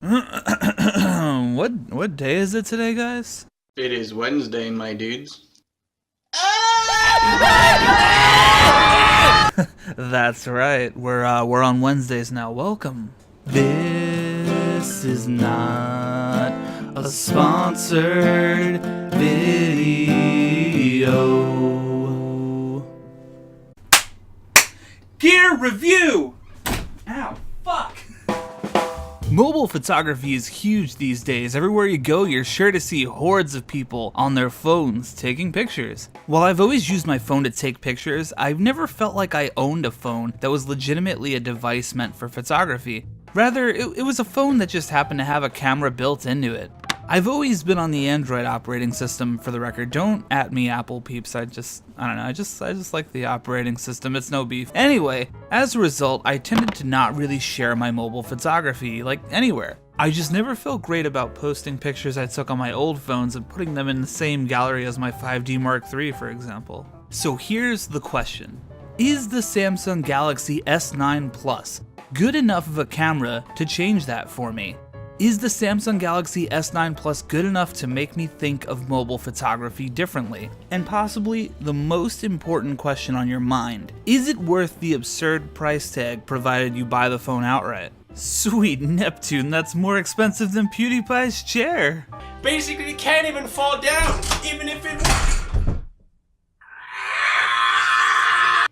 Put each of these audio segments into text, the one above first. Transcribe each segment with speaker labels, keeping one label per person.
Speaker 1: What day is it today, guys?
Speaker 2: It is Wednesday, my dudes.
Speaker 1: That's right. We're on Wednesdays now. Welcome. This is not a sponsored video. Gear review. Ow, fuck. Mobile photography is huge these days. Everywhere you go, you're sure to see hordes of people on their phones taking pictures. While I've always used my phone to take pictures, I've never felt like I owned a phone that was legitimately a device meant for photography. Rather, it was a phone that just happened to have a camera built into it. I've always been on the Android operating system, for the record. Don't at me, Apple peeps. I just like the operating system. It's no beef. Anyway, as a result, I tended to not really share my mobile photography, like, anywhere. I just never felt great about posting pictures I took on my old phones and putting them in the same gallery as my 5D Mark III, for example. So here's the question. Is the Samsung Galaxy S9 Plus good enough of a camera to change that for me? Is the Samsung Galaxy S9 Plus good enough to make me think of mobile photography differently? And possibly the most important question on your mind, is it worth the absurd price tag provided you buy the phone outright? Sweet Neptune, that's more expensive than PewDiePie's chair.
Speaker 3: Basically, it can't even fall down, even if it...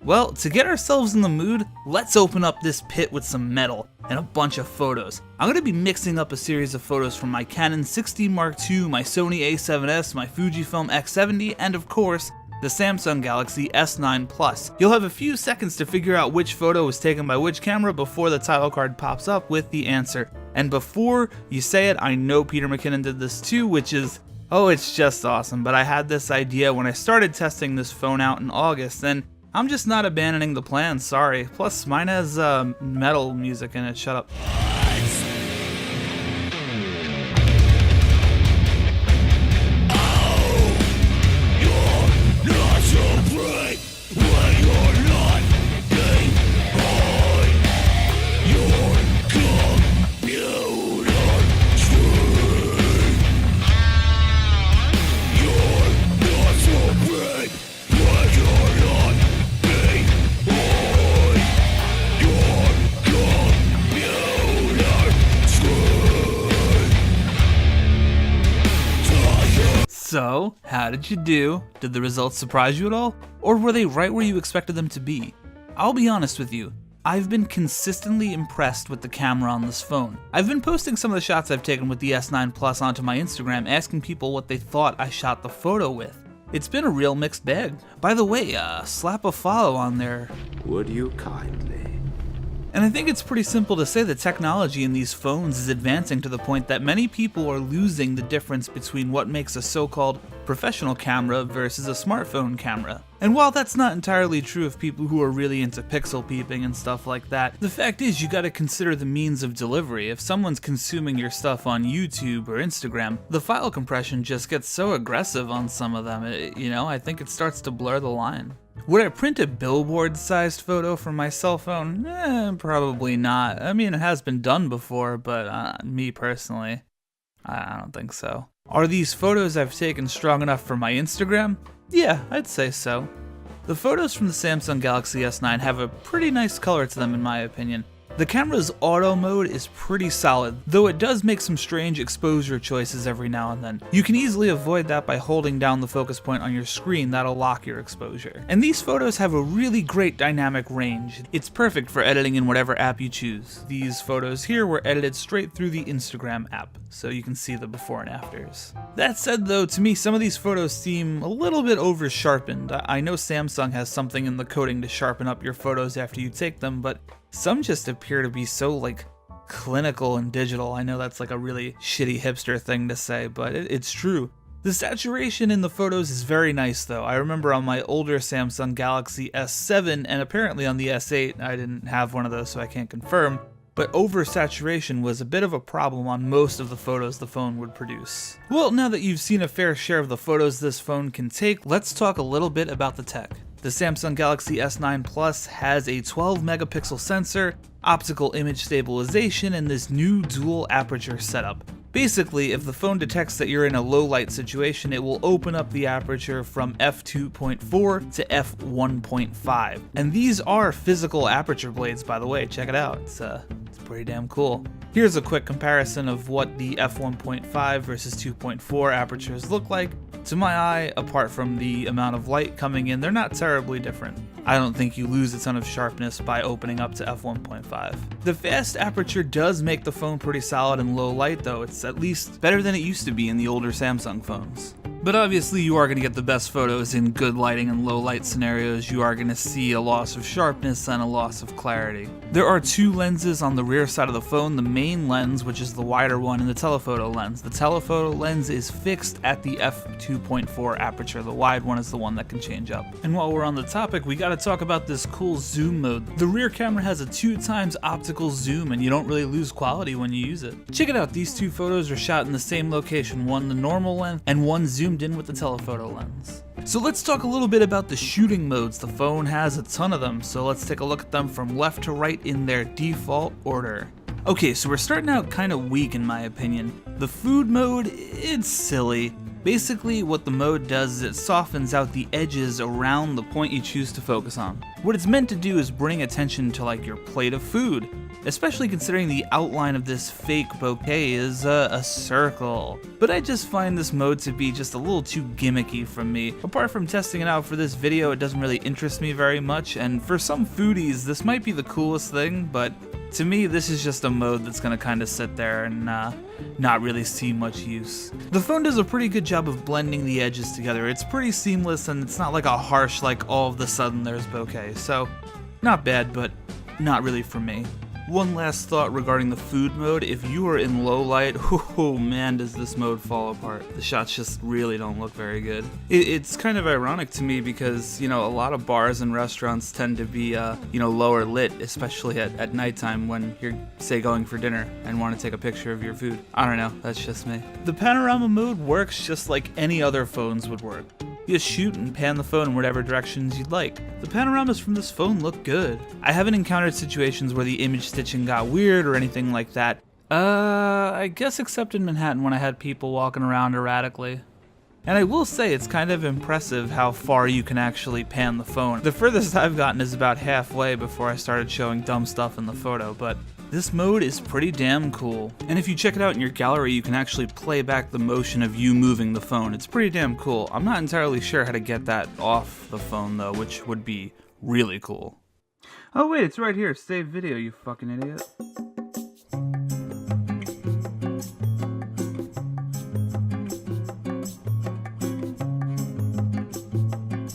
Speaker 1: Well, to get ourselves in the mood, let's open up this pit with some metal and a bunch of photos. I'm going to be mixing up a series of photos from my Canon 6D Mark II, my Sony a7S, my Fujifilm X70, and of course, the Samsung Galaxy S9 Plus. You'll have a few seconds to figure out which photo was taken by which camera before the title card pops up with the answer. And before you say it, I know Peter McKinnon did this too, which is, oh, it's just awesome. But I had this idea when I started testing this phone out in August, and I'm just not abandoning the plan, sorry. Plus, mine has metal music in it, shut up. So, how did you do? Did the results surprise you at all? Or were they right where you expected them to be? I'll be honest with you, I've been consistently impressed with the camera on this phone. I've been posting some of the shots I've taken with the S9 Plus onto my Instagram, asking people what they thought I shot the photo with. It's been a real mixed bag. By the way, slap a follow on there.
Speaker 4: Would you kindly?
Speaker 1: And I think it's pretty simple to say that technology in these phones is advancing to the point that many people are losing the difference between what makes a so-called professional camera versus a smartphone camera. And while that's not entirely true of people who are really into pixel peeping and stuff like that, the fact is you gotta consider the means of delivery. If someone's consuming your stuff on YouTube or Instagram, the file compression just gets so aggressive on some of them, I think it starts to blur the line. Would I print a billboard-sized photo from my cell phone? Probably not. I mean, it has been done before, but me personally, I don't think so. Are these photos I've taken strong enough for my Instagram? Yeah, I'd say so. The photos from the Samsung Galaxy S9 have a pretty nice color to them in my opinion. The camera's auto mode is pretty solid, though it does make some strange exposure choices every now and then. You can easily avoid that by holding down the focus point on your screen, that'll lock your exposure. And these photos have a really great dynamic range. It's perfect for editing in whatever app you choose. These photos here were edited straight through the Instagram app, so you can see the before and afters. That said though, to me some of these photos seem a little bit over sharpened. I know Samsung has something in the coding to sharpen up your photos after you take them, but some just appear to be so, like, clinical and digital. I know that's like a really shitty hipster thing to say, but it's true. The saturation in the photos is very nice though. I remember on my older Samsung Galaxy S7 and apparently on the S8, I didn't have one of those so I can't confirm, but oversaturation was a bit of a problem on most of the photos the phone would produce. Well, now that you've seen a fair share of the photos this phone can take, let's talk a little bit about the tech. The Samsung Galaxy S9 Plus has a 12 megapixel sensor, optical image stabilization, and this new dual aperture setup. Basically, if the phone detects that you're in a low light situation, it will open up the aperture from f2.4 to f1.5. And these are physical aperture blades, by the way. Check it out. It's pretty damn cool. Here's a quick comparison of what the f1.5 versus 2.4 apertures look like. To my eye, apart from the amount of light coming in, they're not terribly different. I don't think you lose a ton of sharpness by opening up to f1.5. The fast aperture does make the phone pretty solid in low light though. It's at least better than it used to be in the older Samsung phones. But obviously you are going to get the best photos in good lighting and low light scenarios. You are going to see a loss of sharpness and a loss of clarity. There are two lenses on the rear side of the phone, the main lens, which is the wider one, and the telephoto lens. The telephoto lens is fixed at the f2.4 aperture. The wide one is the one that can change up. And while we're on the topic, we gotta talk about this cool zoom mode. The rear camera has a 2x optical zoom, and you don't really lose quality when you use it. Check it out, these two photos are shot in the same location, one the normal lens and one zoomed in with the telephoto lens. So let's talk a little bit about the shooting modes. The phone has a ton of them, so let's take a look at them from left to right in their default order. Okay, so we're starting out kind of weak in my opinion. The food mode, it's silly. Basically, what the mode does is it softens out the edges around the point you choose to focus on. What it's meant to do is bring attention to like your plate of food, especially considering the outline of this fake bouquet is a circle. But I just find this mode to be just a little too gimmicky from me. Apart from testing it out for this video, it doesn't really interest me very much, and for some foodies, this might be the coolest thing, but to me, this is just a mode that's gonna kinda sit there and not really see much use. The phone does a pretty good job of blending the edges together. It's pretty seamless and it's not like a harsh, like all of a sudden there's bokeh. So, not bad, but not really for me. One last thought regarding the food mode. If you are in low light, oh man, does this mode fall apart. The shots just really don't look very good. It's kind of ironic to me because, you know, a lot of bars and restaurants tend to be, lower lit, especially at nighttime when you're, say, going for dinner and want to take a picture of your food. I don't know, that's just me. The panorama mode works just like any other phones would work. You just shoot and pan the phone in whatever directions you'd like. The panoramas from this phone look good. I haven't encountered situations where the image stitching got weird or anything like that. I guess except in Manhattan when I had people walking around erratically. And I will say it's kind of impressive how far you can actually pan the phone. The furthest I've gotten is about halfway before I started showing dumb stuff in the photo, but this mode is pretty damn cool. And if you check it out in your gallery, you can actually play back the motion of you moving the phone. It's pretty damn cool. I'm not entirely sure how to get that off the phone though, which would be really cool. Oh wait, it's right here. Save video, you fucking idiot.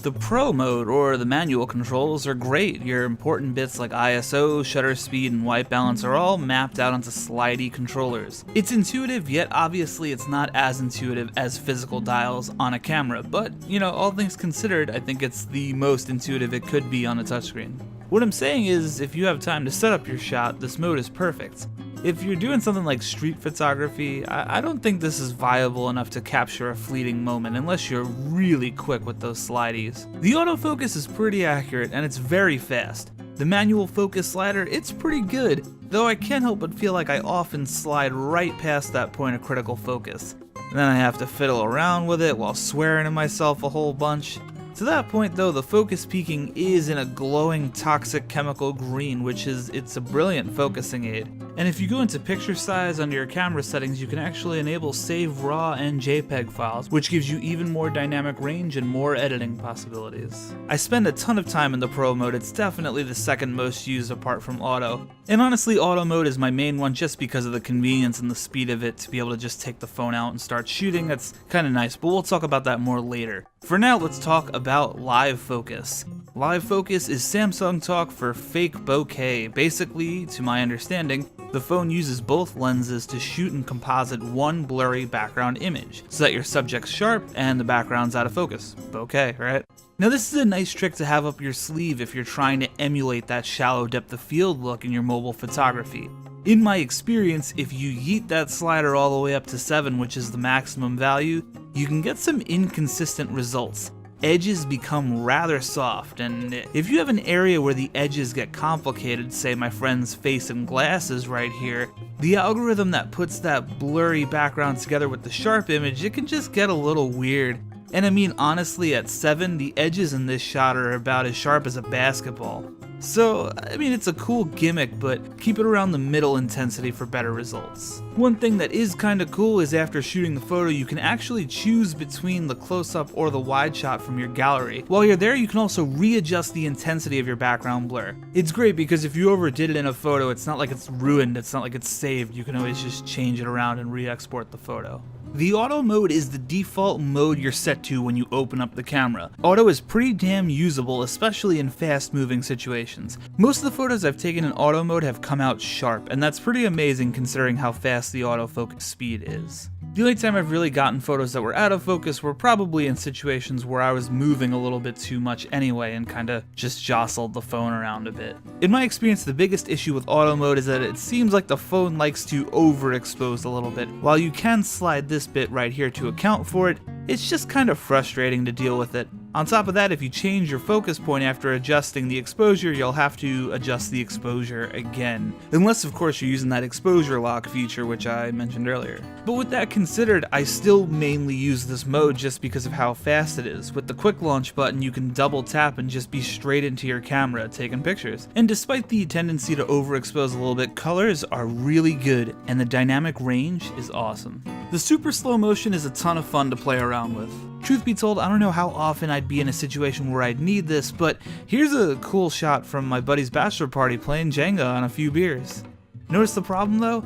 Speaker 1: The Pro mode, or the manual controls, are great. Your important bits like ISO, shutter speed, and white balance are all mapped out onto slidey controllers. It's intuitive, yet obviously it's not as intuitive as physical dials on a camera, but, you know, all things considered, I think it's the most intuitive it could be on a touchscreen. What I'm saying is, if you have time to set up your shot, this mode is perfect. If you're doing something like street photography, I don't think this is viable enough to capture a fleeting moment unless you're really quick with those slideys. The autofocus is pretty accurate and it's very fast. The manual focus slider, it's pretty good, though I can't help but feel like I often slide right past that point of critical focus. And then I have to fiddle around with it while swearing at myself a whole bunch. To that point though, the focus peaking is in a glowing toxic chemical green, it's a brilliant focusing aid. And if you go into picture size under your camera settings, you can actually enable save RAW and JPEG files, which gives you even more dynamic range and more editing possibilities. I spend a ton of time in the Pro mode. It's definitely the second most used apart from Auto. And honestly, Auto mode is my main one just because of the convenience and the speed of it to be able to just take the phone out and start shooting. That's kind of nice, but we'll talk about that more later. For now, let's talk about live focus. Live focus is Samsung talk for fake bokeh. Basically, to my understanding, the phone uses both lenses to shoot and composite one blurry background image, so that your subject's sharp and the background's out of focus. Bokeh, right? Now this is a nice trick to have up your sleeve if you're trying to emulate that shallow depth of field look in your mobile photography. In my experience, if you yeet that slider all the way up to 7, which is the maximum value, you can get some inconsistent results. edges become rather soft, and if you have an area where the edges get complicated, say my friend's face and glasses right here, the algorithm that puts that blurry background together with the sharp image, it can just get a little weird. And I mean, honestly, at 7, the edges in this shot are about as sharp as a basketball. So, I mean, it's a cool gimmick, but keep it around the middle intensity for better results. One thing that is kinda cool is after shooting the photo, you can actually choose between the close-up or the wide shot from your gallery. While you're there, you can also readjust the intensity of your background blur. It's great because if you overdid it in a photo, it's not like it's ruined, it's not like it's saved. You can always just change it around and re-export the photo. The auto mode is the default mode you're set to when you open up the camera. Auto is pretty damn usable, especially in fast moving situations. Most of the photos I've taken in auto mode have come out sharp, and that's pretty amazing considering how fast the autofocus speed is. The only time I've really gotten photos that were out of focus were probably in situations where I was moving a little bit too much anyway and kinda just jostled the phone around a bit. In my experience, the biggest issue with auto mode is that it seems like the phone likes to overexpose a little bit. While you can slide this bit right here to account for it, it's just kind of frustrating to deal with it. On top of that, if you change your focus point after adjusting the exposure, you'll have to adjust the exposure again. Unless, of course, you're using that exposure lock feature, which I mentioned earlier. But with that considered, I still mainly use this mode just because of how fast it is. With the quick launch button, you can double tap and just be straight into your camera taking pictures. And despite the tendency to overexpose a little bit, colors are really good, and the dynamic range is awesome. The super slow motion is a ton of fun to play around with. Truth be told, I don't know how often I'd be in a situation where I'd need this, but here's a cool shot from my buddy's bachelor party playing Jenga on a few beers. Notice the problem though?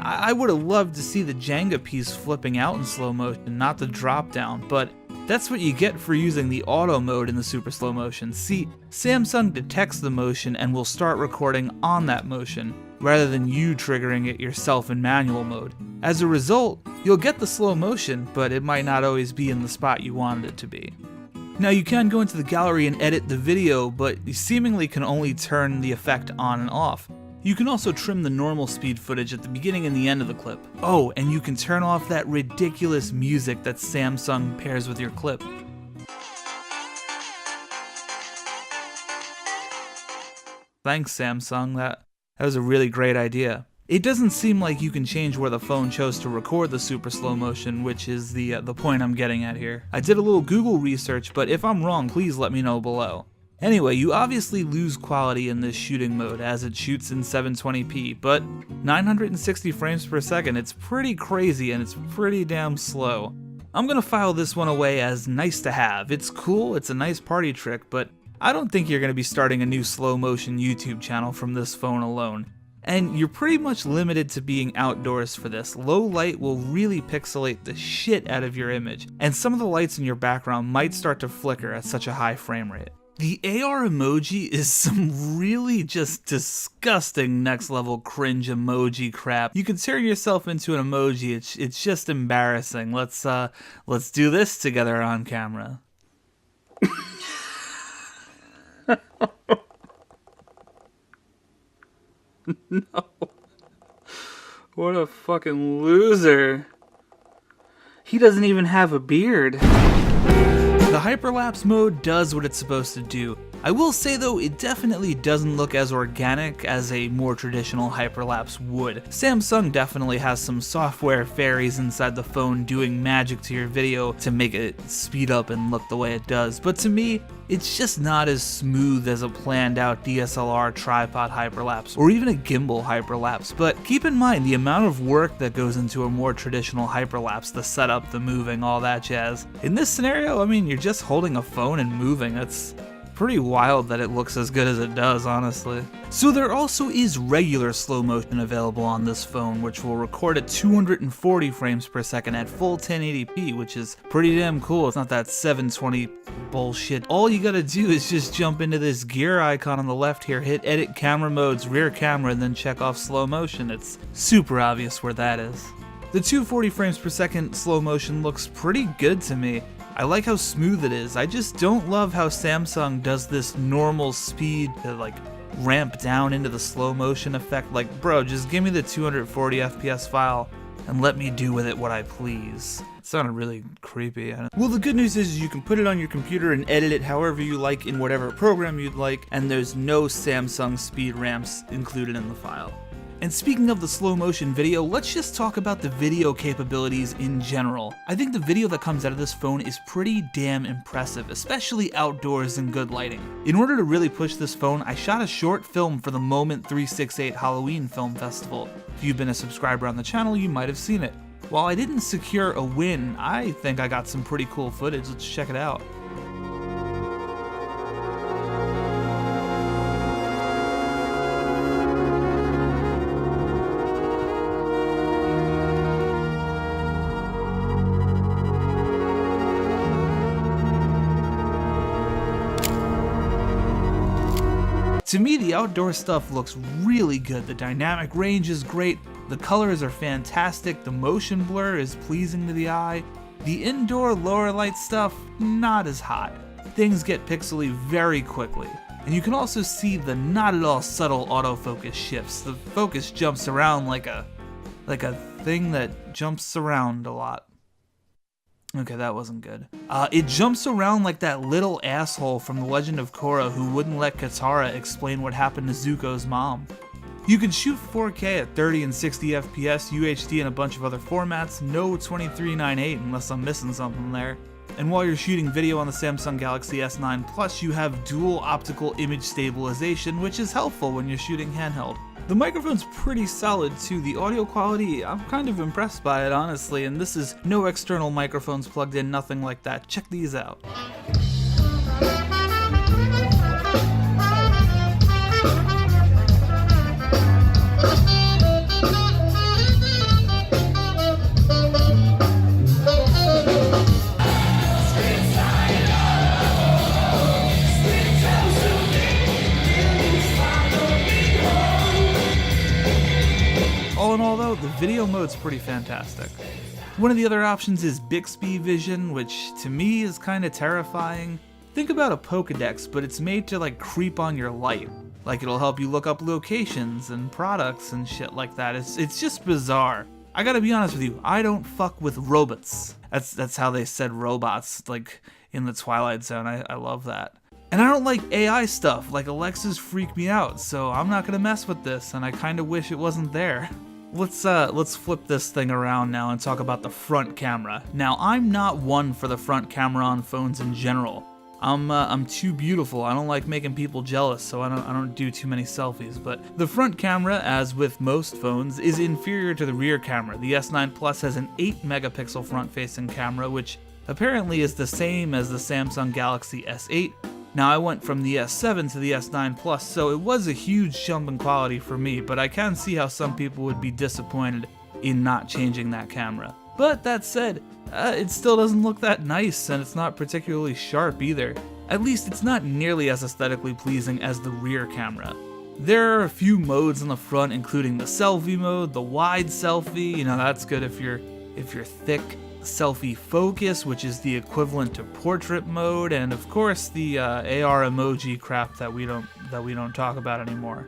Speaker 1: I would have loved to see the Jenga piece flipping out in slow motion, not the drop down, but that's what you get for using the auto mode in the super slow motion. See, Samsung detects the motion and will start recording on that motion, rather than you triggering it yourself in manual mode. As a result, you'll get the slow motion, but it might not always be in the spot you wanted it to be. Now you can go into the gallery and edit the video, but you seemingly can only turn the effect on and off. You can also trim the normal speed footage at the beginning and the end of the clip. Oh, and you can turn off that ridiculous music that Samsung pairs with your clip. Thanks, Samsung, that was a really great idea. It doesn't seem like you can change where the phone chose to record the super slow motion, which is the point I'm getting at here. I did a little Google research, but if I'm wrong, please let me know below. Anyway, you obviously lose quality in this shooting mode as it shoots in 720p, but 960 frames per second, it's pretty crazy and it's pretty damn slow. I'm gonna file this one away as nice to have. It's cool, it's a nice party trick, but I don't think you're gonna be starting a new slow motion YouTube channel from this phone alone. And you're pretty much limited to being outdoors for this. Low light will really pixelate the shit out of your image, and some of the lights in your background might start to flicker at such a high frame rate. The AR emoji is some really just disgusting next level cringe emoji crap. You can turn yourself into an emoji, it's just embarrassing. Let's do this together on camera. No. What a fucking loser. He doesn't even have a beard. The hyperlapse mode does what it's supposed to do. I will say though, it definitely doesn't look as organic as a more traditional hyperlapse would. Samsung definitely has some software fairies inside the phone doing magic to your video to make it speed up and look the way it does, but to me, it's just not as smooth as a planned out DSLR tripod hyperlapse or even a gimbal hyperlapse. But keep in mind the amount of work that goes into a more traditional hyperlapse, the setup, the moving, all that jazz. In this scenario, I mean, you're just holding a phone and moving. That's pretty wild that it looks as good as it does, honestly. So there also is regular slow motion available on this phone, which will record at 240 frames per second at full 1080p, which is pretty damn cool. It's not that 720 bullshit. All you gotta do is just jump into this gear icon on the left here, hit edit camera modes, rear camera, and then check off slow motion. It's super obvious where that is. The 240 frames per second slow motion looks pretty good to me. I like how smooth it is. I just don't love how Samsung does this normal speed to like ramp down into the slow motion effect. Like, bro, just give me the 240 FPS file and let me do with it what I please. It sounded really creepy. Well, the good news is you can put it on your computer and edit it however you like in whatever program you'd like, and there's no Samsung speed ramps included in the file. And speaking of the slow motion video, let's just talk about the video capabilities in general. I think the video that comes out of this phone is pretty damn impressive, especially outdoors in good lighting. In order to really push this phone, I shot a short film for the Moment 368 Halloween Film Festival. If you've been a subscriber on the channel, you might have seen it. While I didn't secure a win, I think I got some pretty cool footage. Let's check it out. To me, the outdoor stuff looks really good. The dynamic range is great, the colors are fantastic, the motion blur is pleasing to the eye. The indoor lower light stuff, not as hot. Things get pixely very quickly. And you can also see the not at all subtle autofocus shifts. The focus jumps around like a thing that jumps around a lot. Okay, that wasn't good. It jumps around like that little asshole from The Legend of Korra who wouldn't let Katara explain what happened to Zuko's mom. You can shoot 4K at 30 and 60 FPS, UHD, and a bunch of other formats, no 2398 unless I'm missing something there. And while you're shooting video on the Samsung Galaxy S9 Plus, you have dual optical image stabilization, which is helpful when you're shooting handheld. The microphone's pretty solid too. The audio quality, I'm kind of impressed by it honestly, and this is no external microphones plugged in, nothing like that. Check these out. All in all though, the video mode's pretty fantastic. One of the other options is Bixby Vision, which to me is kinda terrifying. Think about a Pokédex, but it's made to like creep on your light. Like it'll help you look up locations and products and shit like that. It's just bizarre. I gotta be honest with you, I don't fuck with robots. That's how they said robots, like in the Twilight Zone. I love that. And I don't like AI stuff, like Alexas freak me out, so I'm not gonna mess with this, and I kinda wish it wasn't there. Let's flip this thing around now and talk about the front camera. Now, I'm not one for the front camera on phones in general. I'm too beautiful. I don't like making people jealous, so I don't do too many selfies. But the front camera, as with most phones, is inferior to the rear camera. The S9 Plus has an 8 megapixel front-facing camera, which apparently is the same as the Samsung Galaxy S8. Now, I went from the S7 to the S9 Plus, so it was a huge jump in quality for me, but I can see how some people would be disappointed in not changing that camera. But that said, it still doesn't look that nice, and it's not particularly sharp either. At least it's not nearly as aesthetically pleasing as the rear camera. There are a few modes on the front, including the selfie mode, the wide selfie, you know, that's good if you're thick. Selfie focus, which is the equivalent to portrait mode, and of course the AR emoji crap that we don't talk about anymore.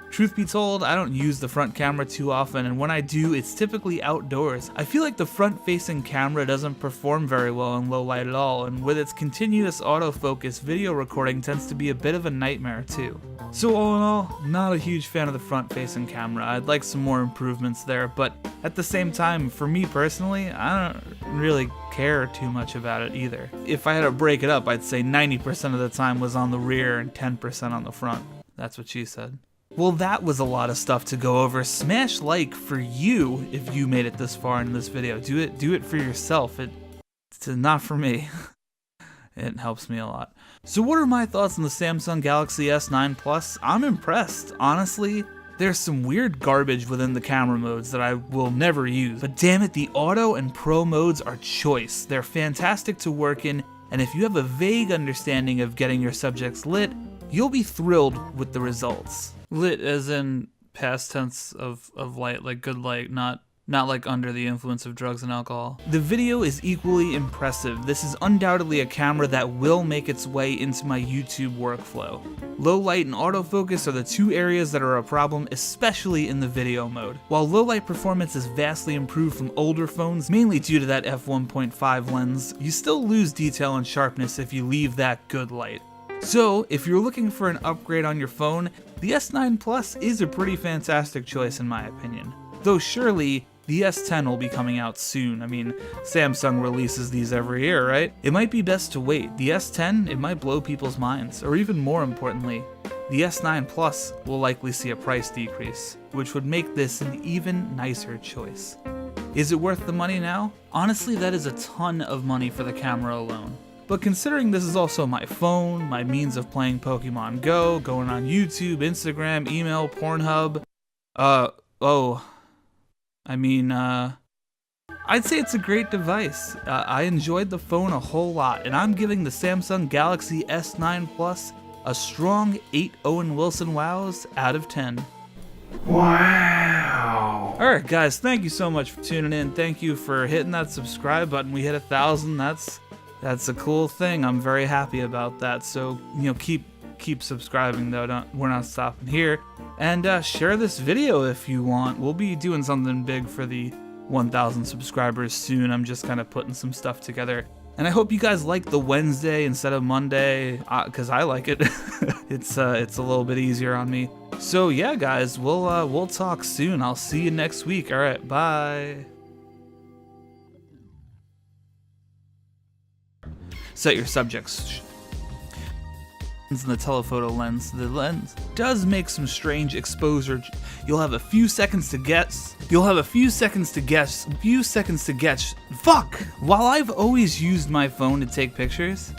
Speaker 1: Truth be told, I don't use the front camera too often, and when I do, it's typically outdoors. I feel like the front-facing camera doesn't perform very well in low light at all, and with its continuous autofocus, video recording tends to be a bit of a nightmare too. So all in all, not a huge fan of the front-facing camera. I'd like some more improvements there, but at the same time, for me personally, I don't really care too much about it either. If I had to break it up, I'd say 90% of the time was on the rear and 10% on the front. That's what she said. Well, that was a lot of stuff to go over. Smash like for you if you made it this far in this video. Do it for yourself. It's not for me. It helps me a lot. So what are my thoughts on the Samsung Galaxy S9 Plus? I'm impressed. Honestly, there's some weird garbage within the camera modes that I will never use. But damn it, the auto and pro modes are choice. They're fantastic to work in, and if you have a vague understanding of getting your subjects lit, you'll be thrilled with the results. Lit as in past tense of light, like good light, not not like under the influence of drugs and alcohol. The video is equally impressive. This is undoubtedly a camera that will make its way into my YouTube workflow. Low light and autofocus are the two areas that are a problem, especially in the video mode. While low light performance is vastly improved from older phones, mainly due to that f1.5 lens, you still lose detail and sharpness if you leave that good light. So, if you're looking for an upgrade on your phone, the S9 Plus is a pretty fantastic choice in my opinion. Though surely, the S10 will be coming out soon. I mean, Samsung releases these every year, right? It might be best to wait. The S10, it might blow people's minds. Or even more importantly, the S9 Plus will likely see a price decrease, which would make this an even nicer choice. Is it worth the money now? Honestly, that is a ton of money for the camera alone. But considering this is also my phone, my means of playing Pokemon Go, going on YouTube, Instagram, email, Pornhub, I'd say it's a great device. I enjoyed the phone a whole lot, and I'm giving the Samsung Galaxy S9 Plus a strong 8 Owen Wilson wows out of 10.
Speaker 4: Wow!
Speaker 1: Alright guys, thank you so much for tuning in. Thank you for hitting that subscribe button. We hit 1,000. That's a cool thing. I'm very happy about that. So, keep subscribing though. We're not stopping here. And share this video if you want. We'll be doing something big for the 1,000 subscribers soon. I'm just kind of putting some stuff together. And I hope you guys like the Wednesday instead of Monday, because I like it. It's a little bit easier on me. So yeah, guys, we'll talk soon. I'll see you next week. All right, bye. Set your subjects in the telephoto lens. The lens does make some strange exposure. You'll have a few seconds to guess. Fuck! While I've always used my phone to take pictures,